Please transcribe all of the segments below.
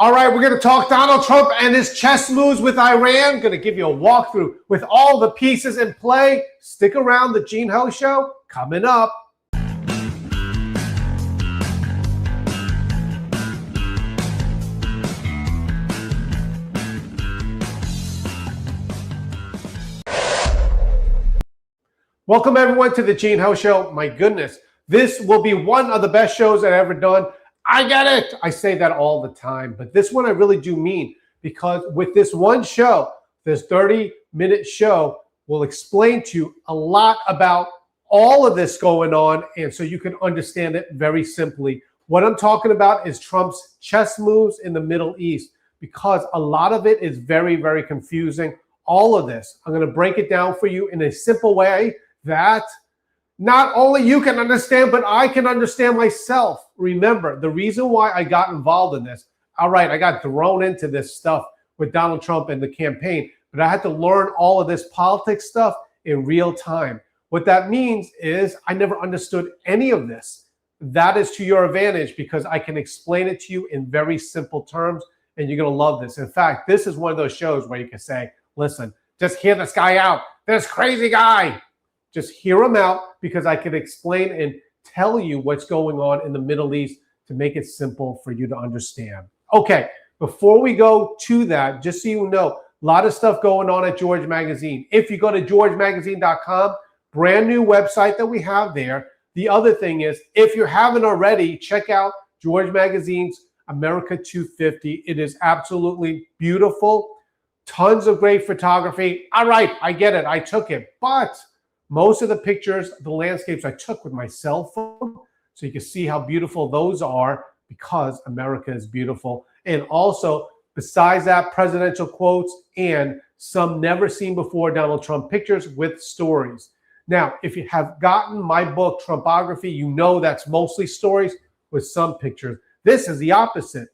All right, we're going to talk Donald Trump and his chess moves with Iran. Going to give you a walkthrough with all the pieces in play. Stick around, the Gene Ho Show coming up. Welcome everyone to the Gene Ho Show. My goodness, this will be one of the best shows I've ever done. I get it. I say that all the time, but this one I really do mean, because with this one show, this 30-minute show will explain to you a lot about all of this going on, and so you can understand it very simply. What I'm talking about is Trump's chess moves in the Middle East, because a lot of it is very, very confusing. All of this, I'm going to break it down for you in a simple way that not only you can understand, but I can understand myself. Remember, the reason why I got involved in this, all right, I got thrown into this stuff with Donald Trump and the campaign, but I had to learn all of this politics stuff in real time. What that means is I never understood any of this. That is to your advantage, because I can explain it to you in very simple terms, and you're going to love this. In fact, this is one of those shows where you can say, listen, just hear this guy out. This crazy guy. Just hear him out, because I can explain and tell you what's going on in the Middle East to make it simple for you to understand. Okay, before we go to that, just so you know, a lot of stuff going on at George Magazine. If you go to georgemagazine.com, brand new website that we have there. The other thing is, if you haven't already, check out George Magazine's America 250. It is absolutely beautiful. Tons of great photography. All right, I get it. I took it. But most of the pictures, the landscapes I took with my cell phone, so you can see how beautiful those are, because America is beautiful. And also, besides that, presidential quotes and some never seen before Donald Trump pictures with stories. Now, if you have gotten my book, Trumpography, you know that's mostly stories with some pictures. This is the opposite.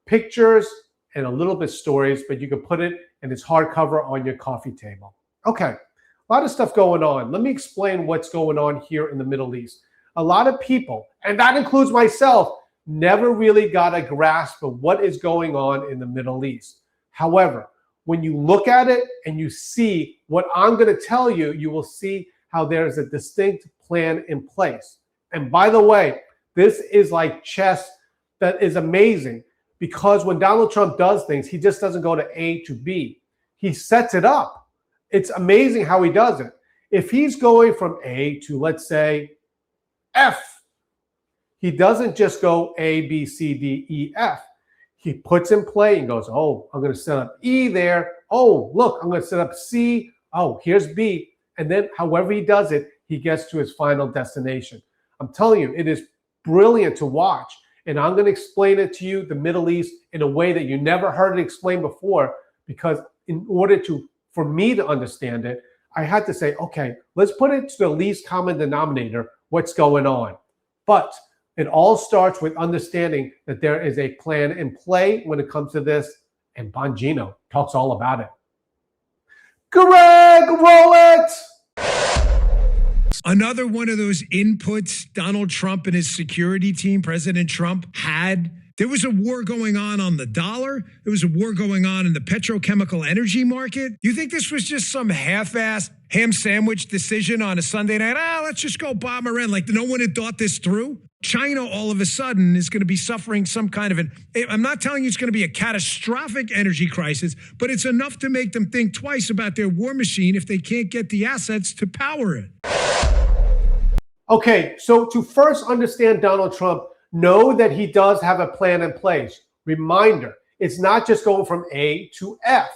Pictures and a little bit stories, but you can put it in its hardcover on your coffee table. Okay. A lot of stuff going on. Let me explain what's going on here in the Middle East. A lot of people, and that includes myself, never really got a grasp of what is going on in the Middle East. However, when you look at it and you see what I'm going to tell you, you will see how there's a distinct plan in place. And by the way, this is like chess that is amazing, because when Donald Trump does things, he just doesn't go to A to B. He sets it up. It's amazing how he does it. If he's going from A to, let's say, F, he doesn't just go A, B, C, D, E, F. He puts in play and goes, oh, I'm going to set up E there. Oh, look, I'm going to set up C. Oh, here's B. And then however he does it, he gets to his final destination. I'm telling you, it is brilliant to watch. And I'm going to explain it to you, the Middle East, in a way that you never heard it explained before, because in order for me to understand it, I had to say, okay, let's put it to the least common denominator, what's going on. But it all starts with understanding that there is a plan in play when it comes to this, and Bongino talks all about it. Greg, roll it! Another one of those inputs Donald Trump and his security team, President Trump, had. There was a war going on the dollar. There was a war going on in the petrochemical energy market. You think this was just some half-assed ham sandwich decision on a Sunday night? Let's just go bomb Iran. Like no one had thought this through. China all of a sudden is going to be suffering some kind of I'm not telling you it's going to be a catastrophic energy crisis, but it's enough to make them think twice about their war machine if they can't get the assets to power it. Okay, so to first understand Donald Trump, know that he does have a plan in place. Reminder, it's not just going from A to F.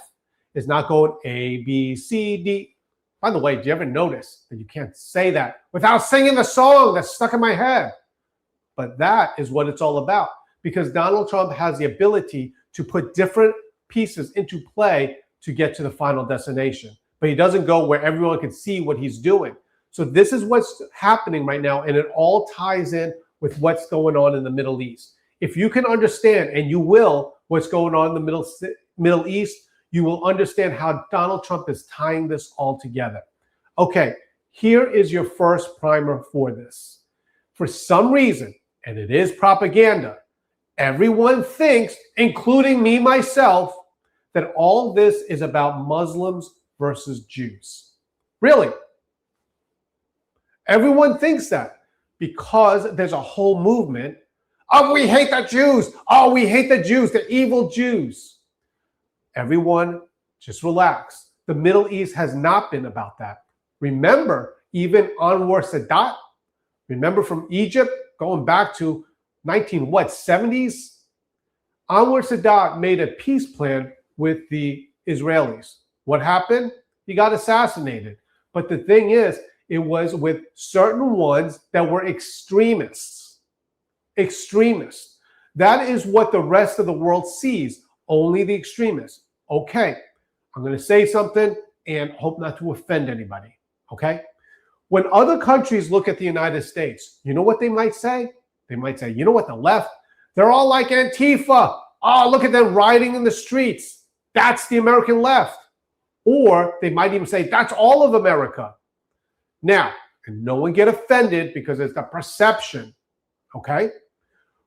It's not going A, B, C, D. By the way, do you ever notice that you can't say that without singing the song that's stuck in my head? But that is what it's all about, because Donald Trump has the ability to put different pieces into play to get to the final destination. But he doesn't go where everyone can see what he's doing. So this is what's happening right now, and it all ties in with what's going on in the Middle East. If you can understand, and you will, what's going on in the Middle East, you will understand how Donald Trump is tying this all together. Okay, here is your first primer for this. For some reason, and it is propaganda, Everyone thinks, including me myself, that all this is about Muslims versus Jews. Really. Everyone thinks that because there's a whole movement of we hate the Jews. Oh, we hate the Jews, the evil Jews. Everyone just relax. The Middle East has not been about that. Remember, even Anwar Sadat, remember from Egypt, going back to 70s? Anwar Sadat made a peace plan with the Israelis. What happened? He got assassinated. But the thing is, it was with certain ones that were extremists. Extremists. That is what the rest of the world sees, only the extremists. Okay, I'm going to say something and hope not to offend anybody, okay? When other countries look at the United States, you know what they might say? They might say, you know what, the left, they're all like Antifa. Oh, look at them rioting in the streets. That's the American left. Or they might even say, that's all of America. Now, and no one get offended because it's the perception, okay?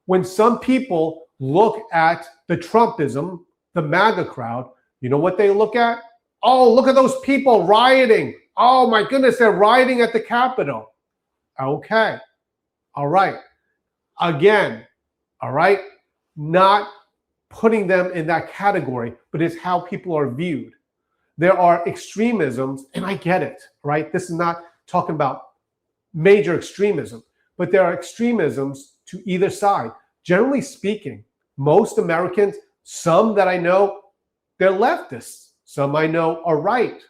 When some people look at the Trumpism, the MAGA crowd, you know what they look at? Oh, look at those people rioting. Oh my goodness, they're rioting at the Capitol. Okay, all right. Again, all right, not putting them in that category, but it's how people are viewed. There are extremisms, and I get it, right? This is not talking about major extremism, but there are extremisms to either side. Generally speaking, most Americans, some that I know, they're leftists. Some I know are right.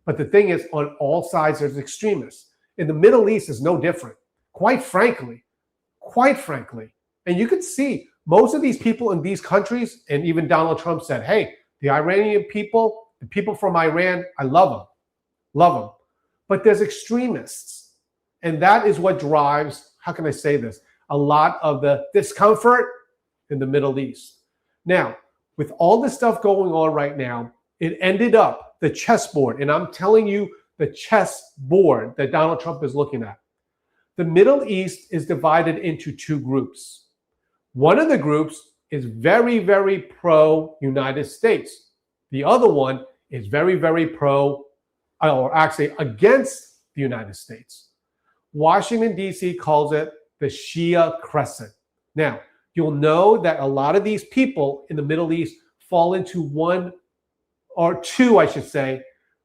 But the thing is, on all sides, there's extremists. In the Middle East, is no different. Quite frankly. And you can see most of these people in these countries, and even Donald Trump said, hey, the Iranian people, the people from Iran, I love them. But there's extremists. And that is what drives, how can I say this, a lot of the discomfort in the Middle East. Now, with all this stuff going on right now, it ended up the chessboard, and I'm telling you, the chessboard that Donald Trump is looking at. The Middle East is divided into two groups. One of the groups is very, very pro-United States. The other one is very, very or actually against the United States. Washington, D.C. calls it the Shia Crescent. Now, you'll know that a lot of these people in the Middle East fall into one or two, I should say,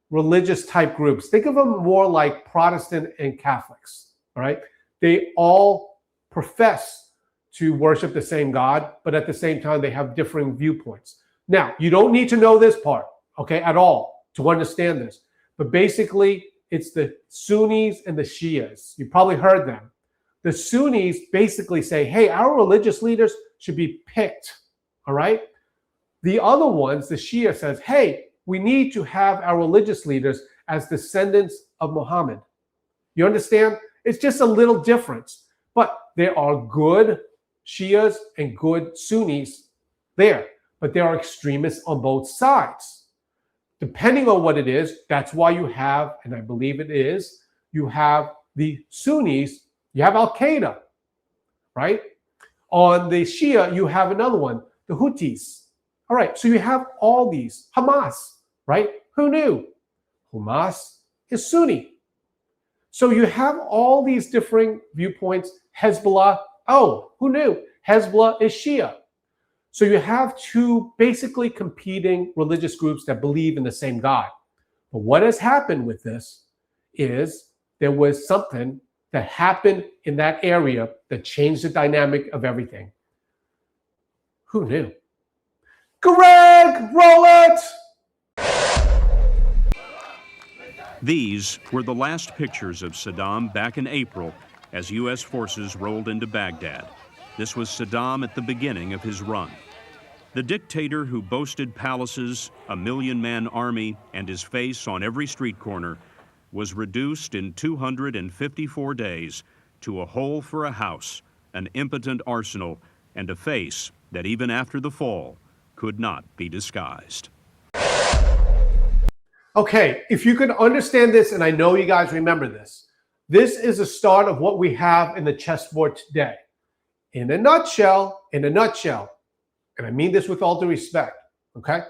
religious type groups. Think of them more like Protestant and Catholics, all right? They all profess to worship the same God, but at the same time, they have differing viewpoints. Now, you don't need to know this part, okay, at all to understand this. But basically, it's the Sunnis and the Shias. You probably heard them. The Sunnis basically say, hey, our religious leaders should be picked, all right? The other ones, the Shia says, hey, we need to have our religious leaders as descendants of Muhammad. You understand? It's just a little difference. But there are good Shias and good Sunnis there. But there are extremists on both sides. Depending on what it is, that's why you have, and I believe it is, you have the Sunnis, you have Al-Qaeda, right? On the Shia, you have another one, the Houthis. All right, so you have all these. Hamas, right? Who knew? Hamas is Sunni. So you have all these different viewpoints. Hezbollah, oh, who knew? Hezbollah is Shia. So you have two basically competing religious groups that believe in the same God. But what has happened with this is there was something that happened in that area that changed the dynamic of everything. Who knew? Greg, roll it! These were the last pictures of Saddam back in April as U.S. forces rolled into Baghdad. This was Saddam at the beginning of his run. The dictator who boasted palaces, a million-man army, and his face on every street corner was reduced in 254 days to a hole for a house, an impotent arsenal, and a face that even after the fall could not be disguised. Okay, if you can understand this, and I know you guys remember this, this is the start of what we have in the chessboard today. in a nutshell, and I mean this with all due respect, okay?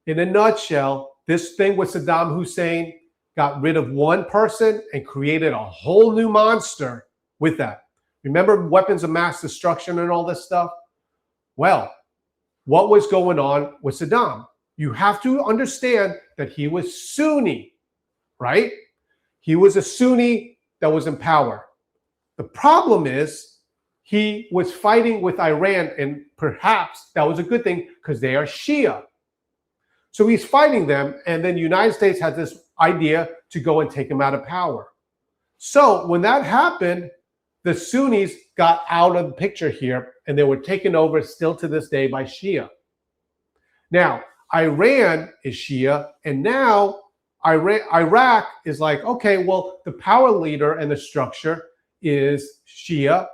In a nutshell, this thing with Saddam Hussein got rid of one person and created a whole new monster with that. Remember weapons of mass destruction and all this stuff? Well, what was going on with Saddam? You have to understand that he was Sunni, right? He was a Sunni that was in power. The problem is he was fighting with Iran, and perhaps that was a good thing because they are Shia. So he's fighting them, and then the United States had this idea to go and take him out of power. So when that happened, the Sunnis got out of the picture here, and they were taken over still to this day by Shia. Now, Iran is Shia, and now Iraq is like, okay, well, the power leader and the structure is Shia.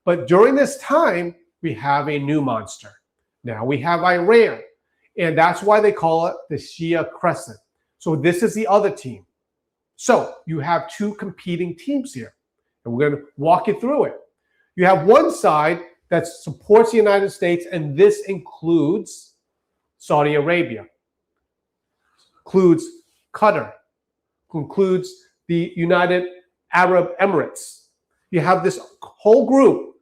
But during this time, we have a new monster. Now we have Iran, and that's why they call it the Shia Crescent. So this is the other team. So you have two competing teams here, and we're going to walk you through it. You have one side that supports the United States, and this includes Saudi Arabia, includes Qatar, includes the United Arab Emirates. You have this whole group.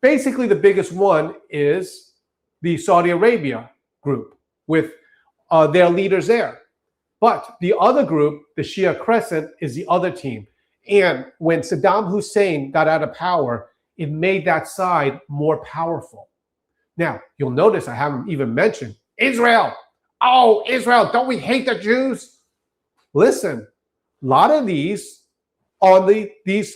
Basically, the biggest one is the Saudi Arabia group with their leaders there. But the other group, the Shia Crescent, is the other team. And when Saddam Hussein got out of power, it made that side more powerful. Now, you'll notice I haven't even mentioned Israel. Oh, Israel, don't we hate the Jews? Listen, a lot of these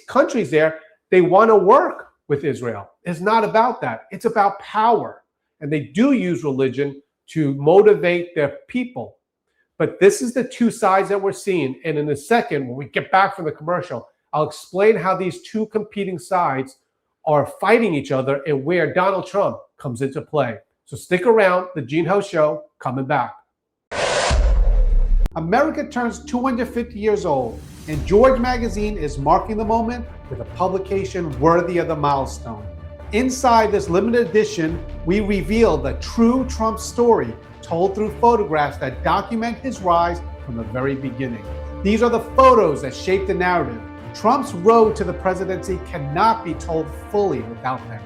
countries there, they want to work with Israel. It's not about that. It's about power. And they do use religion to motivate their people. But this is the two sides that we're seeing. And in a second, when we get back from the commercial, I'll explain how these two competing sides are fighting each other and where Donald Trump comes into play. So stick around. The Gene Ho Show coming back. America turns 250 years old, and George Magazine is marking the moment with a publication worthy of the milestone. Inside this limited edition, we reveal the true Trump story told through photographs that document his rise from the very beginning. These are the photos that shape the narrative. Trump's road to the presidency cannot be told fully without them.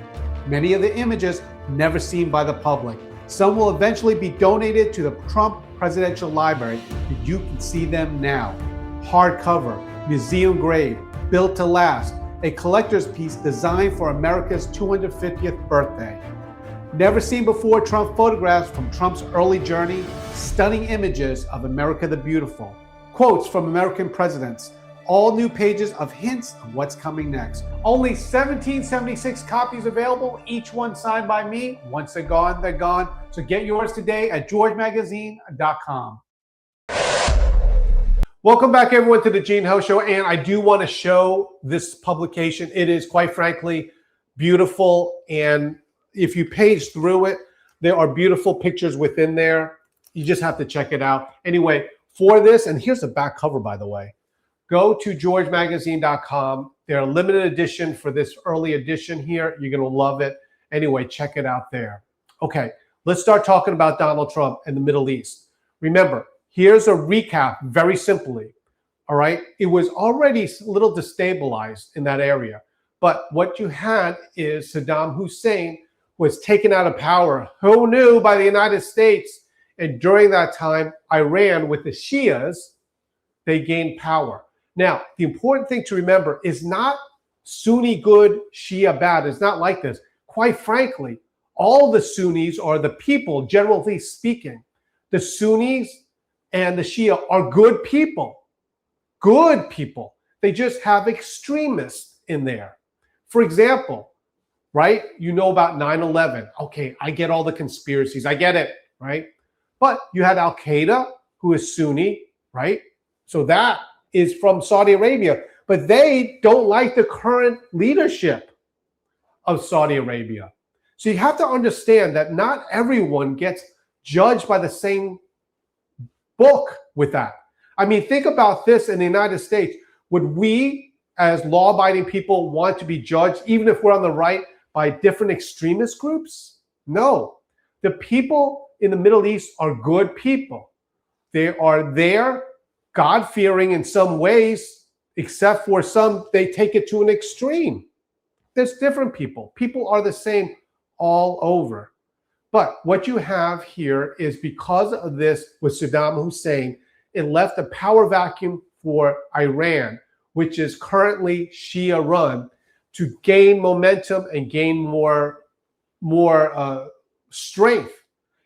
Many of the images never seen by the public. Some will eventually be donated to the Trump Presidential Library, but you can see them now. Hardcover, museum grade, built to last, a collector's piece designed for America's 250th birthday. Never seen before Trump photographs from Trump's early journey, stunning images of America the Beautiful, quotes from American presidents, all new pages of hints of what's coming next. Only 1776 copies available, each one signed by me. Once they're gone, they're gone. So get yours today at georgemagazine.com. Welcome back, everyone, to the Gene Ho Show. And I do want to show this publication. It is, quite frankly, beautiful. And if you page through it, there are beautiful pictures within there. You just have to check it out. Anyway, for this, and here's the back cover, by the way. Go to georgemagazine.com. They're a limited edition for this early edition here. You're going to love it. Anyway, check it out there. Okay, let's start talking about Donald Trump and the Middle East. Remember, here's a recap very simply. All right, it was already a little destabilized in that area. But what you had is Saddam Hussein was taken out of power. Who knew, by the United States? And during that time, Iran, with the Shias, they gained power. Now, the important thing to remember is not Sunni good, Shia bad. It's not like this. Quite frankly, all the Sunnis are the people, generally speaking. The Sunnis and the Shia are good people. Good people. They just have extremists in there. For example, right? You know about 9/11. Okay, I get all the conspiracies. I get it, right? But you had Al-Qaeda, who is Sunni, right? So that is from Saudi Arabia. But they don't like the current leadership of Saudi Arabia. So you have to understand that not everyone gets judged by the same book with that. I mean, think about this in the United States. Would we, as law-abiding people, want to be judged, even if we're on the right, by different extremist groups? No. The people in the Middle East are good people. They are there, God-fearing in some ways, except for some, they take it to an extreme. There's different people. People are the same all over. But what you have here is because of this with Saddam Hussein, it left a power vacuum for Iran, which is currently Shia run, to gain momentum and gain more strength.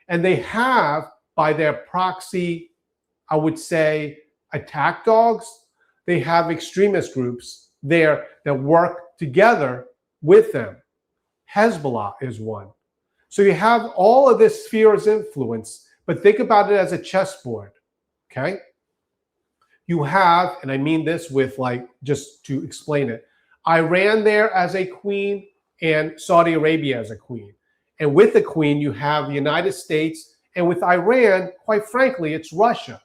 And they have, by their proxy, I would say, attack dogs, they have extremist groups there that work together with them. Hezbollah is one. So you have all of this sphere of influence, but think about it as a chessboard, okay? You have, and I mean this with like, just to explain it, Iran there as a queen and Saudi Arabia as a queen. And with the queen, you have the United States, and with Iran, quite frankly, it's Russia.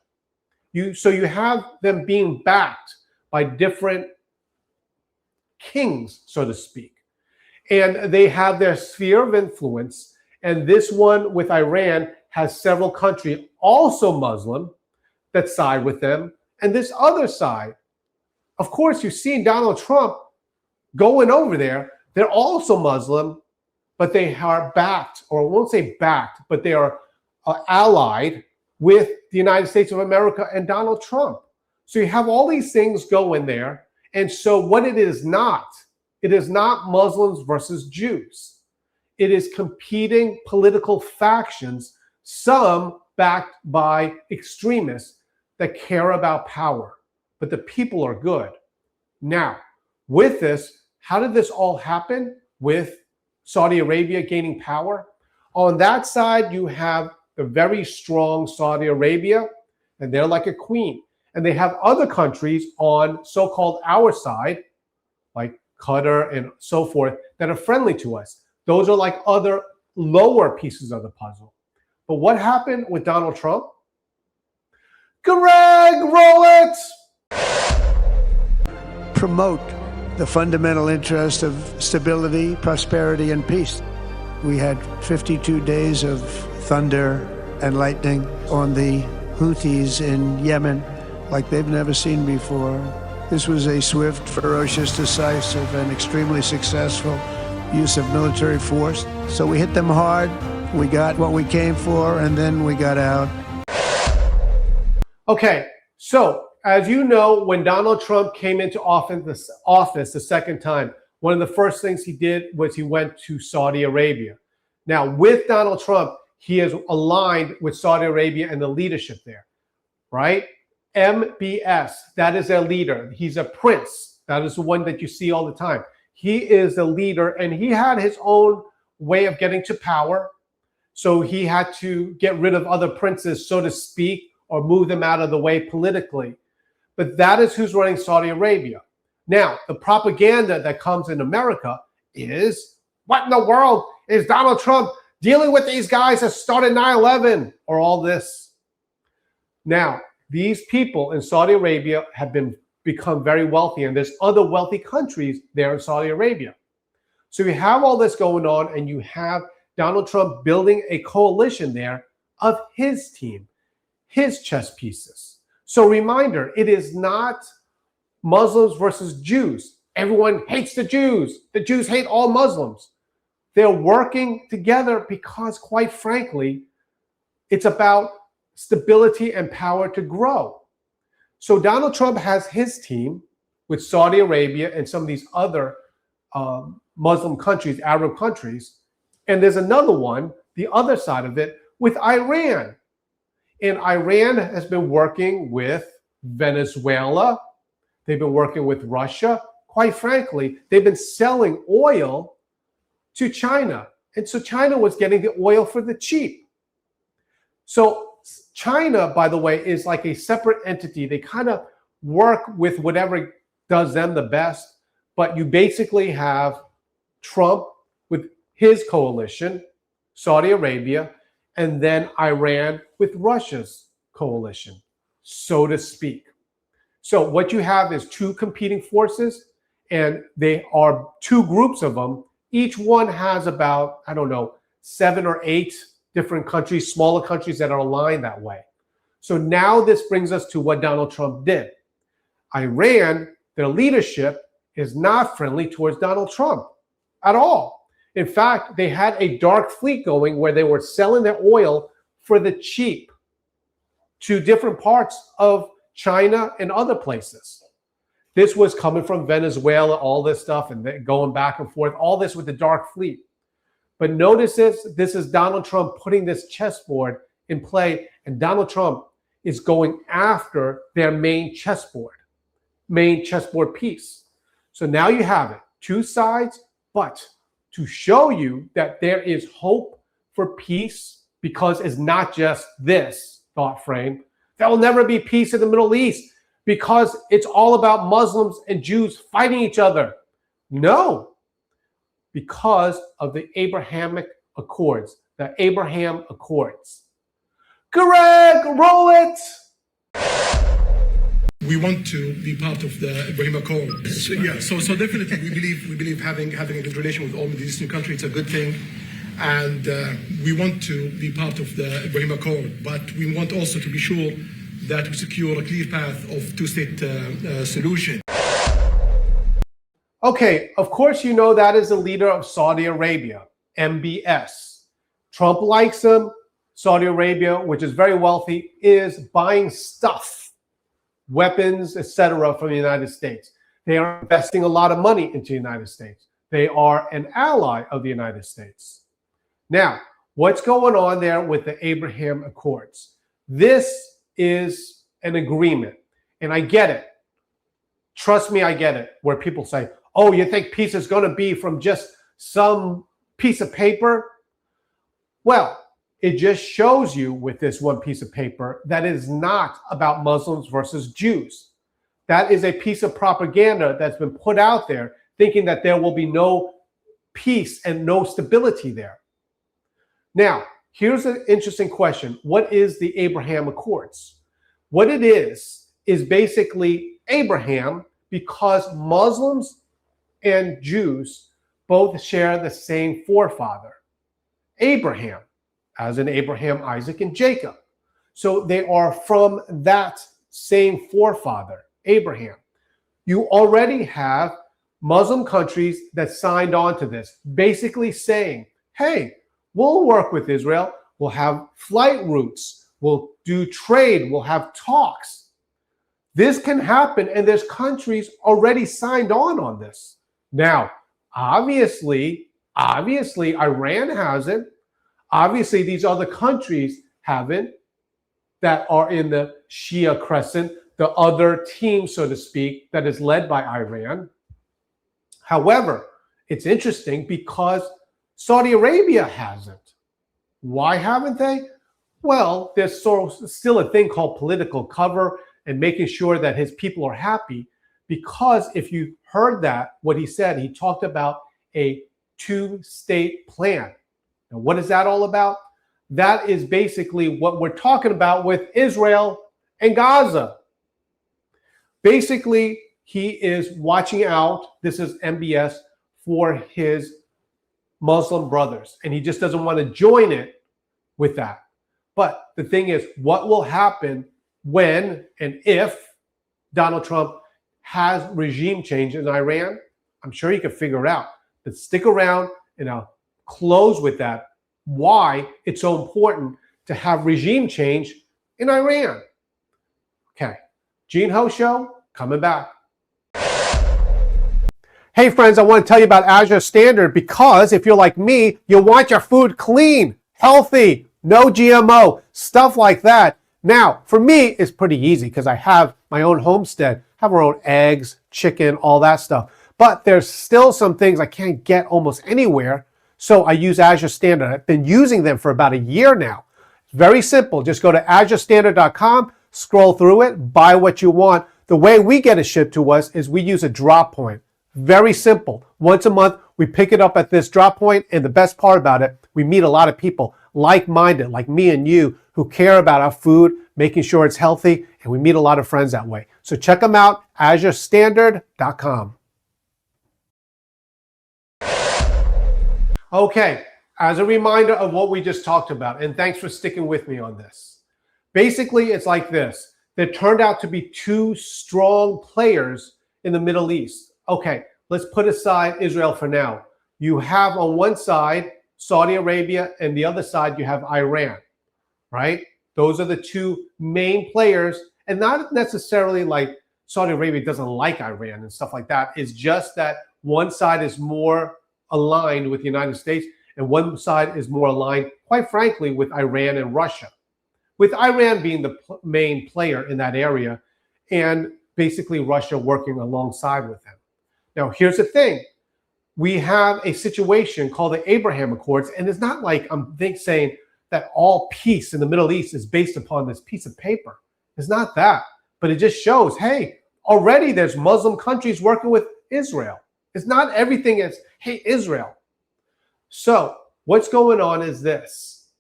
So you have them being backed by different kings, so to speak. And they have their sphere of influence. And this one with Iran has several countries, also Muslim, that side with them. And this other side, of course, you've seen Donald Trump going over there. They're also Muslim, but they are backed, or I won't say backed, but they are allied with the United States of America and Donald Trump. So you have all these things going there. And so what it is not Muslims versus Jews. It is competing political factions, some backed by extremists that care about power. But the people are good. Now, with this, how did this all happen with Saudi Arabia gaining power? On that side, you have the very strong Saudi Arabia, and they're like a queen. And they have other countries on so-called our side, like Qatar and so forth, that are friendly to us. Those are like other lower pieces of the puzzle. But what happened with Donald Trump? Greg, roll it! Promote the fundamental interest of stability, prosperity, and peace. We had 52 days of thunder and lightning on the Houthis in Yemen like they've never seen before. This was a swift, ferocious, decisive, and extremely successful use of military force. So we hit them hard, we got what we came for, and then we got out. Okay, so as you know, when Donald Trump came into office the second time, one of the first things he did was he went to Saudi Arabia. Now, with Donald Trump, he is aligned with Saudi Arabia and the leadership there, right? MBS, that is their leader. He's a prince. That is the one that you see all the time. He is the leader, and he had his own way of getting to power. So he had to get rid of other princes, so to speak, or move them out of the way politically. But that is who's running Saudi Arabia. Now, the propaganda that comes in America is, what in the world is Donald Trump dealing with these guys that started 9/11 or all this? Now, these people in Saudi Arabia have become very wealthy, and there's other wealthy countries there in Saudi Arabia. So you have all this going on, and you have Donald Trump building a coalition there of his team, his chess pieces. So reminder, it is not Muslims versus Jews. Everyone hates the Jews. The Jews hate all Muslims. They're working together because, quite frankly, it's about stability and power to grow. So Donald Trump has his team with Saudi Arabia and some of these other Muslim countries, Arab countries. And there's another one, the other side of it, with Iran. And Iran has been working with Venezuela. They've been working with Russia. Quite frankly, they've been selling oil to China. And so China was getting the oil for the cheap. So China, by the way, is like a separate entity. They kind of work with whatever does them the best. But you basically have Trump with his coalition, Saudi Arabia, and then Iran with Russia's coalition, so to speak. So what you have is two competing forces, and they are two groups of them Each one has about, I don't know, 7 or 8 different countries, smaller countries that are aligned that way. So now this brings us to what Donald Trump did. Iran, their leadership, is not friendly towards Donald Trump at all. In fact, they had a dark fleet going where they were selling their oil for the cheap to different parts of China and other places. This was coming from Venezuela, all this stuff, and going back and forth, all this with the dark fleet. But notice this is Donald Trump putting this chessboard in play, and Donald Trump is going after their main chessboard piece. So now you have it, 2 sides, but to show you that there is hope for peace, because it's not just this thought frame. There will never be peace in the Middle East because it's all about Muslims and Jews fighting each other. No, because of the Abrahamic Accords, the Abraham Accords. Greg, roll it! We want to be part of the Ibrahim Accord. So definitely we believe having a good relation with all Middle Eastern countries is a good thing, and we want to be part of the Ibrahim Accord. But we want also to be sure that we secure a clear path of 2-state solution. Okay, of course you know that is the leader of Saudi Arabia, MBS. Trump likes him. Saudi Arabia, which is very wealthy, is buying stuff, weapons, etc., from the United States. They are investing a lot of money into the United States. They are an ally of the United States. Now, what's going on there with the Abraham Accords? This is an agreement, and I get it. Trust me, I get it, where people say, oh, you think peace is going to be from just some piece of paper? Well, it just shows you with this one piece of paper that it is not about Muslims versus Jews. That is a piece of propaganda that's been put out there thinking that there will be no peace and no stability there. Now, here's an interesting question. What is the Abraham Accords? What it is basically Abraham, because Muslims and Jews both share the same forefather, Abraham, as in Abraham, Isaac, and Jacob. So they are from that same forefather, Abraham. You already have Muslim countries that signed on to this, basically saying, hey, we'll work with Israel. We'll have flight routes. We'll do trade. We'll have talks. This can happen, and there's countries already signed on this. Now, obviously, Iran hasn't. Obviously, these other countries haven't that are in the Shia crescent, the other team, so to speak, that is led by Iran. However, it's interesting because Saudi Arabia hasn't. Why haven't they? Well, there's still a thing called political cover and making sure that his people are happy, because if you heard that, what he said, he talked about a 2-state plan. Now, what is that all about? That is basically what we're talking about with Israel and Gaza. Basically, he is watching out, this is MBS, for his Muslim brothers, and he just doesn't want to join it with that. But the thing is, what will happen when and if Donald Trump has regime change in Iran? I'm sure he could figure it out. But stick around, and I'll close with that, why it's so important to have regime change in Iran. Okay, Gene Ho Show, coming back. Hey friends, I want to tell you about Azure Standard, because if you're like me, you want your food clean, healthy, no GMO, stuff like that. Now, for me, it's pretty easy because I have my own homestead, have our own eggs, chicken, all that stuff. But there's still some things I can't get almost anywhere, so I use Azure Standard. I've been using them for about a year now. It's very simple. Just go to azurestandard.com, scroll through it, buy what you want. The way we get it shipped to us is we use a drop point. Very simple. Once a month, we pick it up at this drop point, and the best part about it, we meet a lot of people like-minded, like me and you, who care about our food, making sure it's healthy, and we meet a lot of friends that way. So check them out, azurestandard.com. Okay, as a reminder of what we just talked about, and thanks for sticking with me on this. Basically, it's like this. There turned out to be two strong players in the Middle East. Okay, let's put aside Israel for now. You have on one side Saudi Arabia, and the other side you have Iran, right? Those are the two main players, and not necessarily like Saudi Arabia doesn't like Iran and stuff like that. It's just that one side is more aligned with the United States, and one side is more aligned, quite frankly, with Iran and Russia, with Iran being the main player in that area, and basically Russia working alongside with them. Now, here's the thing. We have a situation called the Abraham Accords, and it's not like I'm saying that all peace in the Middle East is based upon this piece of paper. It's not that, but it just shows, hey, already there's Muslim countries working with Israel. It's not everything is, hey, Israel. So what's going on is this.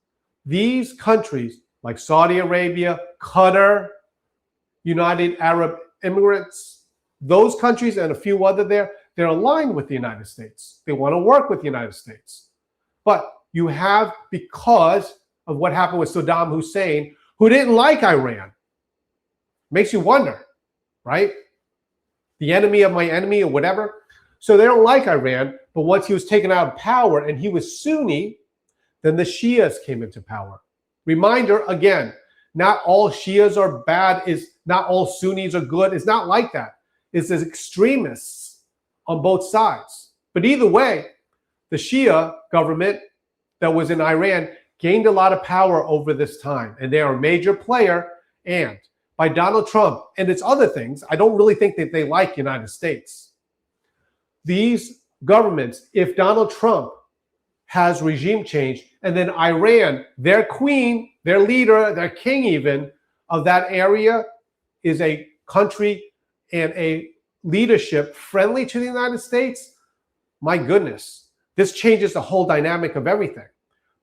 These countries like Saudi Arabia, Qatar, United Arab Emirates, those countries and a few other there, they're aligned with the United States. They want to work with the United States. But you have, because of what happened with Saddam Hussein, who didn't like Iran. Makes you wonder, right? The enemy of my enemy or whatever. So they don't like Iran, but once he was taken out of power and he was Sunni, then the Shias came into power. Reminder again, not all Shias are bad, not all Sunnis are good. It's not like that. It's as extremists on both sides. But either way, the Shia government that was in Iran gained a lot of power over this time, and they are a major player. And by Donald Trump and its other things, I don't really think that they like United States. These governments, if Donald Trump has regime change, and then Iran, their queen, their leader, their king even of that area is a country and a leadership friendly to the United States, my goodness, this changes the whole dynamic of everything.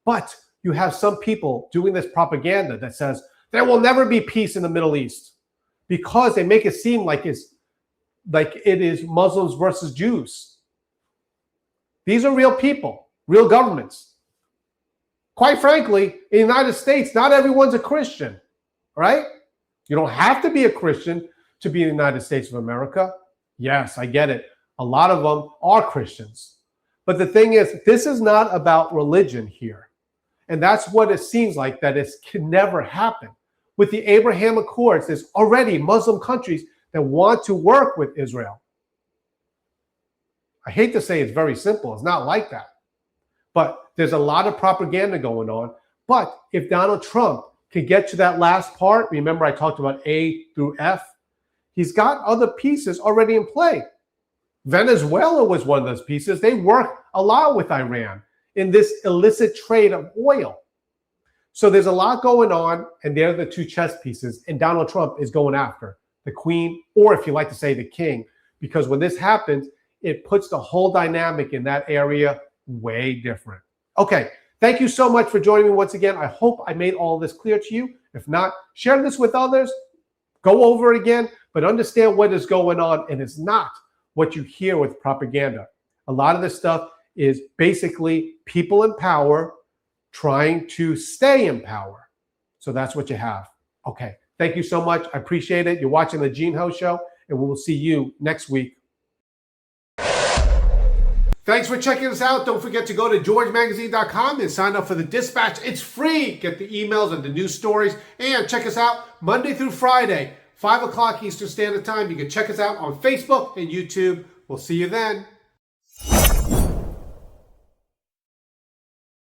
But you have some people doing this propaganda that says there will never be peace in the Middle East because they make it seem like it is Muslims versus Jews. These are real people, real governments. Quite frankly, in the United States, not everyone's a Christian, right? You don't have to be a Christian to be in the United States of America. Yes, I get it. A lot of them are Christians. But the thing is, this is not about religion here. And that's what it seems like, that it can never happen. With the Abraham Accords, there's already Muslim countries that want to work with Israel. I hate to say it's very simple. It's not like that. But there's a lot of propaganda going on. But if Donald Trump can get to that last part, remember I talked about A through F, he's got other pieces already in play. Venezuela was one of those pieces. They work a lot with Iran in this illicit trade of oil. So there's a lot going on, and they're the two chess pieces, and Donald Trump is going after the queen, or if you like to say the king, because when this happens, it puts the whole dynamic in that area way different. Okay, thank you so much for joining me once again. I hope I made all this clear to you. If not, share this with others, go over it again, but understand what is going on, and it's not what you hear with propaganda. A lot of this stuff is basically people in power trying to stay in power. So that's what you have. Okay, thank you so much. I appreciate it. You're watching The Gene Ho Show, and we will see you next week. Thanks for checking us out. Don't forget to go to georgemagazine.com and sign up for the Dispatch. It's free. Get the emails and the news stories. And check us out Monday through Friday, 5 o'clock Eastern Standard Time. You can check us out on Facebook and YouTube. We'll see you then.